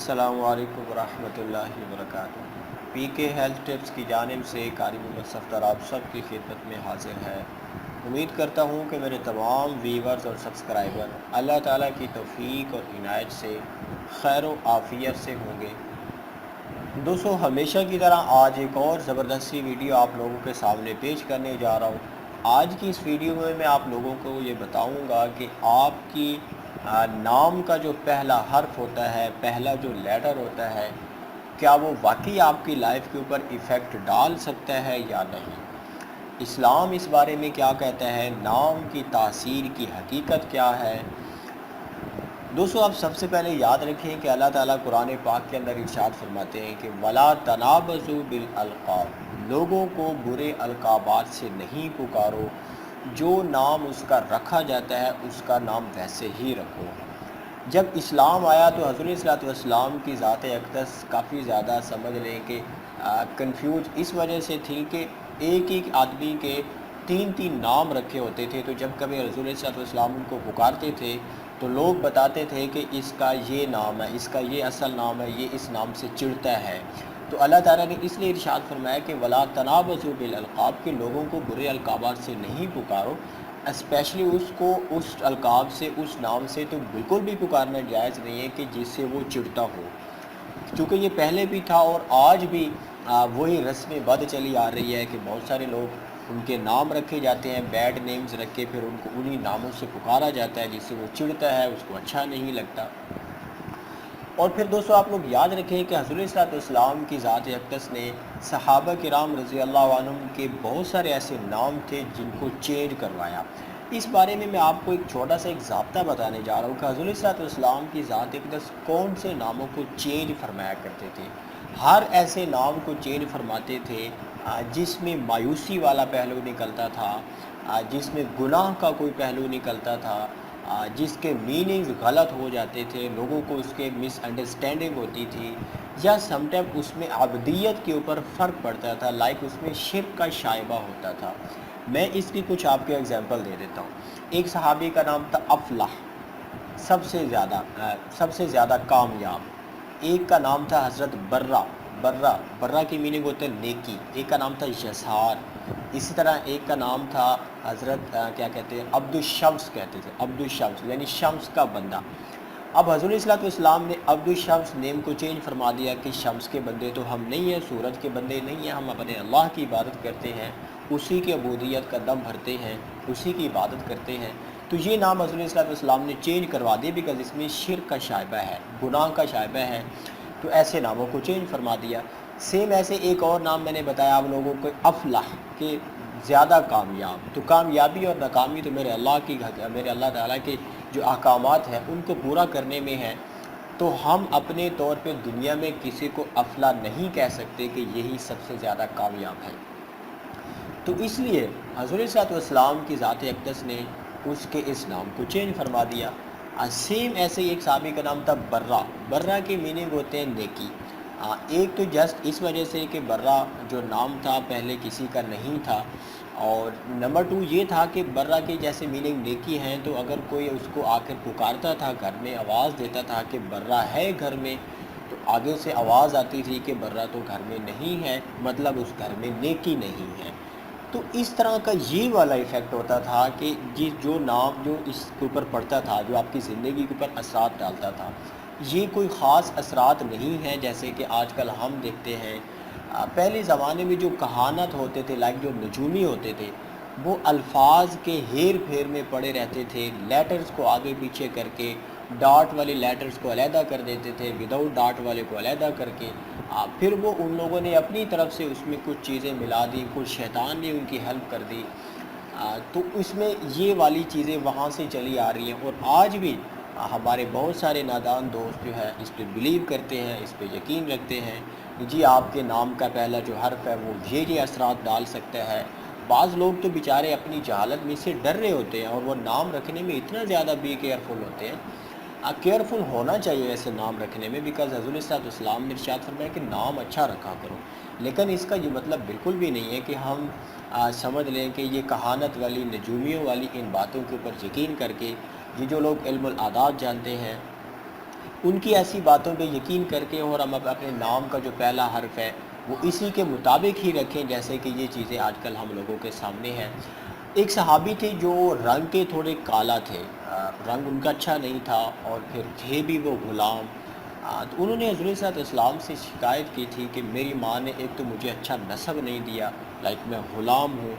अस्सलामु अलैकुम वरहमतुल्लाहि वबरकातुहू। पी के हेल्थ टिप्स की जानिब से कारी मोहम्मद सफ़दर आप सब की खिदमत में हाजिर है। उम्मीद करता हूँ कि मेरे तमाम व्यूवर्स और सब्सक्राइबर अल्लाह ताला की तौफीक और इनायत से खैर व आफ़ियत से होंगे। दोस्तों, हमेशा की तरह आज एक और ज़बरदस्त सी वीडियो आप लोगों के सामने पेश करने जा रहा हूँ। आज की इस वीडियो में मैं आप लोगों को ये बताऊँगा कि आपकी नाम का जो पहला हर्फ होता है, पहला जो लेटर होता है, क्या वो वाकई आपकी लाइफ के ऊपर इफ़ेक्ट डाल सकता है या नहीं। इस्लाम इस बारे में क्या कहता है, नाम की तासीर की हकीकत क्या है। दोस्तों, आप सबसे पहले याद रखें कि अल्लाह ताला कुरान पाक के अंदर इरशाद फरमाते हैं कि वला तनाबज़ू बिल अलक़ाब, लोगों को बुरे अलक़ाबात से नहीं पुकारो, जो नाम उसका रखा जाता है उसका नाम वैसे ही रखो। जब इस्लाम आया तो हज़रत सल्लल्लाहु अलैहि वसल्लम की ज़ात अक़दस काफ़ी ज़्यादा समझ लें कि कंफ्यूज इस वजह से थी कि एक एक आदमी के तीन तीन नाम रखे होते थे। तो जब कभी रसूल सल्लल्लाहु अलैहि वसल्लम उनको पुकारते थे तो लोग बताते थे कि इसका ये नाम है, इसका ये असल नाम है, ये इस नाम से चिढ़ता है। तो अल्लाह ताला ने इसलिए इरशाद फरमाया कि वला तनाबज़ू बिल अलक़ाब, के लोगों को बुरे अलक़ाबात से नहीं पुकारो, स्पेशली उसको उस अलक़ाब से, उस नाम से तो बिल्कुल भी पुकारना जायज़ नहीं है कि जिससे वो चिढ़ता हो। क्योंकि ये पहले भी था और आज भी वही रस्म बद चली आ रही है कि बहुत सारे लोग उनके नाम रखे जाते हैं, बैड नेम्स रख के, फिर उनको उन्हीं नामों से पुकारा जाता है जिससे वो चिढ़ता है, उसको अच्छा नहीं लगता। और फिर दोस्तों, आप लोग याद रखें कि हज़रत सल्लल्लाहु अलैहि वसल्लम की ज़ात अक़दस ने सहाबा किराम रज़ी अल्लाह अन्हुम के बहुत सारे ऐसे नाम थे जिनको चेंज करवाया। इस बारे में मैं आपको एक छोटा सा एक ज़ाब्ता बताने जा रहा हूँ कि हज़रत सल्लल्लाहु अलैहि वसल्लम की ज़ात अक़दस कौन से नामों को चेंज फरमाया करते थे। हर ऐसे नाम को चेंज फरमाते थे जिसमें मायूसी वाला पहलू निकलता था, जिसमें गुनाह का कोई पहलू निकलता था, जिसके मीनिंग्स गलत हो जाते थे, लोगों को उसके मिसअंडरस्टैंडिंग होती थी, या समटाइम उसमें अबदियत के ऊपर फ़र्क पड़ता था, लाइक उसमें शिर्क का शाइबा होता था। मैं इसकी कुछ आपके एग्जांपल दे देता हूँ। एक सहाबी का नाम था अफलाह, सबसे ज़्यादा कामयाब। एक का नाम था हज़रत बर्रा, बर्रा बर्रा की मीनिंग होता है नेकी। एक का नाम था यसार। इसी तरह एक का नाम था हज़रत क्या कहते हैं, अब्दुल शम्स कहते थे, अब्दुल शम्स यानी शम्स का बंदा। अब हज़रत सल्लल्लाहु अलैहि वसल्लम ने अब्दुल शम्स नेम को चेंज फरमा दिया कि शम्स के बंदे तो हम नहीं हैं, सूरज के बंदे नहीं हैं, हम अपने अल्लाह की इबादत करते हैं, उसी की अबूदियत का दम भरते हैं, उसी की इबादत करते हैं। तो ये नाम हज़रत सल्लल्लाहु अलैहि वसल्लम ने चेंज करवा दिया बिकॉज़ इसमें शिर्क का शाइबा है, गुनाह का शाइबा है। तो ऐसे नामों को चेंज फरमा दिया। सेम ऐसे एक और नाम मैंने बताया आप लोगों को, अफलाह के ज़्यादा कामयाब। तो कामयाबी और नाकामी तो मेरे अल्लाह ताला के जो अहकामात हैं उनको पूरा करने में है। तो हम अपने तौर पे दुनिया में किसी को अफला नहीं कह सकते कि यही सबसे ज़्यादा कामयाब है। तो इसलिए हज़रत सल्लल्लाहु अलैहि वसल्लम की ज़ात अक़दस ने उसके इस नाम को चेंज फरमा दिया। सेम ऐसे ही एक सहाबी का नाम था बर्रा। बर्रा के मीनिंग होते हैं नेकी। एक तो जस्ट इस वजह से कि बर्रा जो नाम था पहले किसी का नहीं था, और नंबर 2 ये था कि बर्रा की जैसे मीनिंग नेकी हैं, तो अगर कोई उसको आकर पुकारता था, घर में आवाज़ देता था कि बर्रा है घर में, तो आगे से आवाज़ आती थी कि बर्रा तो घर में नहीं है, मतलब उस घर में नेकी नहीं है। तो इस तरह का ये वाला इफ़ेक्ट होता था कि जो नाम जो इसके ऊपर पड़ता था, जो आपकी ज़िंदगी के ऊपर असरात डालता था, ये कोई ख़ास असरात नहीं है जैसे कि आजकल हम देखते हैं। पहले ज़माने में जो कहानत होते थे, लाइक जो नजूमी होते थे, वो अल्फाज के हेर फेर में पड़े रहते थे, लेटर्स को आगे पीछे करके, डॉट वाले लेटर्स को अलहदा कर देते थे, विदाउट डॉट वाले को अलहदा करके। फिर वो उन लोगों ने अपनी तरफ से उसमें कुछ चीज़ें मिला दी, कुछ शैतान ने उनकी हेल्प कर दी। तो इसमें ये वाली चीज़ें वहाँ से चली आ रही हैं, और आज भी हमारे बहुत सारे नादान दोस्त जो है इस पर बिलीव करते हैं, इस पर यकीन रखते हैं जी आपके नाम का पहला जो हर्फ है वो ये असरात डाल सकता है। बाज़ लोग तो बेचारे अपनी जहालत में से डर रहे होते हैं और वो नाम रखने में इतना ज़्यादा बी केयरफुल होते हैं। केयरफुल होना चाहिए ऐसे नाम रखने में, बिकॉज़ हज़रत सल्लल्लाहु अलैहि वसल्लम ने इरशाद फरमाया कि नाम अच्छा रखा करो। लेकिन इसका ये मतलब बिल्कुल भी नहीं है कि हम समझ लें कि ये कहानत वाली, नजूमियों वाली इन बातों के ऊपर यकीन करके, ये जो लोग इल्मुल आदात जानते हैं, ان کی ایسی باتوں پہ یقین کر کے اور ہم اپنے نام کا جو پہلا حرف ہے وہ اسی کے مطابق ہی رکھیں جیسے کہ یہ چیزیں آج کل ہم لوگوں کے سامنے ہیں۔ ایک صحابی تھے جو رنگ کے تھوڑے کالا تھے، رنگ ان کا اچھا نہیں تھا اور پھر تھے بھی وہ غلام۔ تو انہوں نے حضور صلی اللہ علیہ وسلم سے شکایت کی تھی کہ میری ماں نے ایک تو مجھے اچھا نسب نہیں دیا، لائک میں غلام ہوں،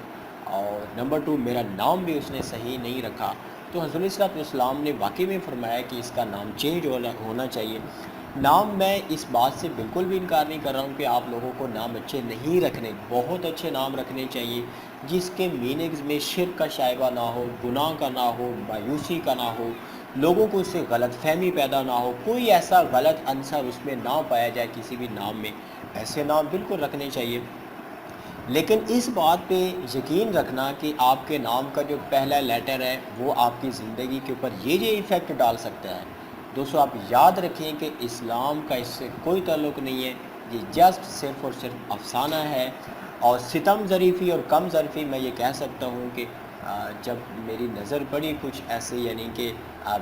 اور نمبر 2 میرا نام بھی اس نے صحیح نہیں رکھا۔ تو حضور صلی اللہ علیہ وسلم نے واقعی میں فرمایا کہ اس کا نام چینج ہونا چاہیے۔ نام میں اس بات سے بالکل بھی انکار نہیں کر رہا ہوں کہ آپ لوگوں کو نام اچھے نہیں رکھنے، بہت اچھے نام رکھنے چاہیے جس کے میننگز میں شرک کا شائبہ نہ ہو، گناہ کا نہ ہو، مایوسی کا نہ ہو، لوگوں کو اس سے غلط فہمی پیدا نہ ہو، کوئی ایسا غلط عنصر اس میں نہ پایا جائے کسی بھی نام میں۔ ایسے نام بالکل رکھنے چاہیے، لیکن اس بات پہ یقین رکھنا کہ آپ کے نام کا جو پہلا لیٹر ہے وہ آپ کی زندگی کے اوپر یہ ایفیکٹ ڈال سکتا ہے۔ دوستو آپ یاد رکھیں کہ اسلام کا اس سے کوئی تعلق نہیں ہے، یہ جسٹ صرف اور صرف افسانہ ہے۔ اور ستم ظریفی اور کم ظریفی میں یہ کہہ سکتا ہوں کہ جب میری نظر پڑی کچھ ایسے یعنی کہ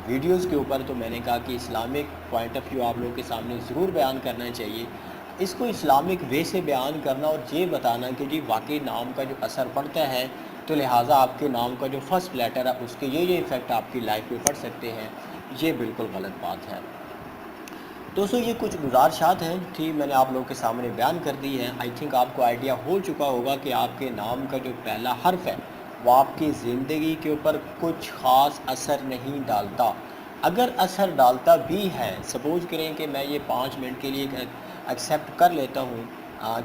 ویڈیوز کے اوپر، تو میں نے کہا کہ اسلامک پوائنٹ آف ویو آپ لوگوں کے سامنے ضرور بیان کرنا چاہیے، اس کو اسلامک وے سے بیان کرنا اور یہ بتانا کہ جی واقعی نام کا جو اثر پڑتا ہے تو لہٰذا آپ کے نام کا جو فرسٹ لیٹر ہے اس کے یہ ایفیکٹ آپ کی لائف پہ پڑ سکتے ہیں، یہ بالکل غلط بات ہے۔ دوستو یہ کچھ گزارشات ہیں کہ میں نے آپ لوگوں کے سامنے بیان کر دی ہیں۔ آئی تھنک آپ کو آئیڈیا ہو چکا ہوگا کہ آپ کے نام کا جو پہلا حرف ہے وہ آپ کی زندگی کے اوپر کچھ خاص اثر نہیں ڈالتا۔ اگر اثر ڈالتا بھی ہے، سپوز کریں کہ میں یہ 5 منٹ کے لیے ایکسیپٹ کر لیتا ہوں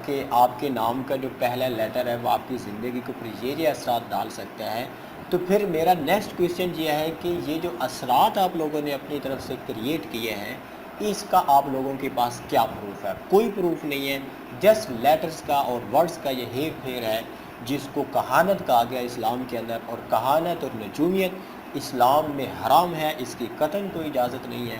کہ آپ کے نام کا جو پہلا لیٹر ہے وہ آپ کی زندگی کے اوپر یہ اثرات ڈال سکتا ہے، تو پھر میرا نیکسٹ کویشچن یہ ہے کہ یہ جو اثرات آپ لوگوں نے اپنی طرف سے کریٹ کیے ہیں اس کا آپ لوگوں کے پاس کیا پروف ہے؟ کوئی پروف نہیں ہے، جسٹ لیٹرز کا اور ورڈز کا یہ ہیر پھیر ہے جس کو کہانت کہا گیا اسلام کے اندر، اور کہانت اور نجومیت اسلام میں حرام ہے، اس کی قطعاً کوئی اجازت نہیں ہے۔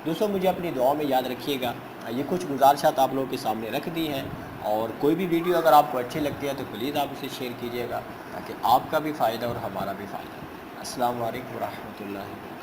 دوستو مجھے اپنی دعا میں یاد رکھیے گا، یہ کچھ گزارشات آپ لوگوں کے سامنے رکھ دی ہیں، اور کوئی بھی ویڈیو اگر آپ کو اچھی لگتی ہے تو پلیز آپ اسے شیئر کیجیے گا تاکہ آپ کا بھی فائدہ اور ہمارا بھی فائدہ۔ السلام علیکم ورحمۃ اللہ وبرکاتہ۔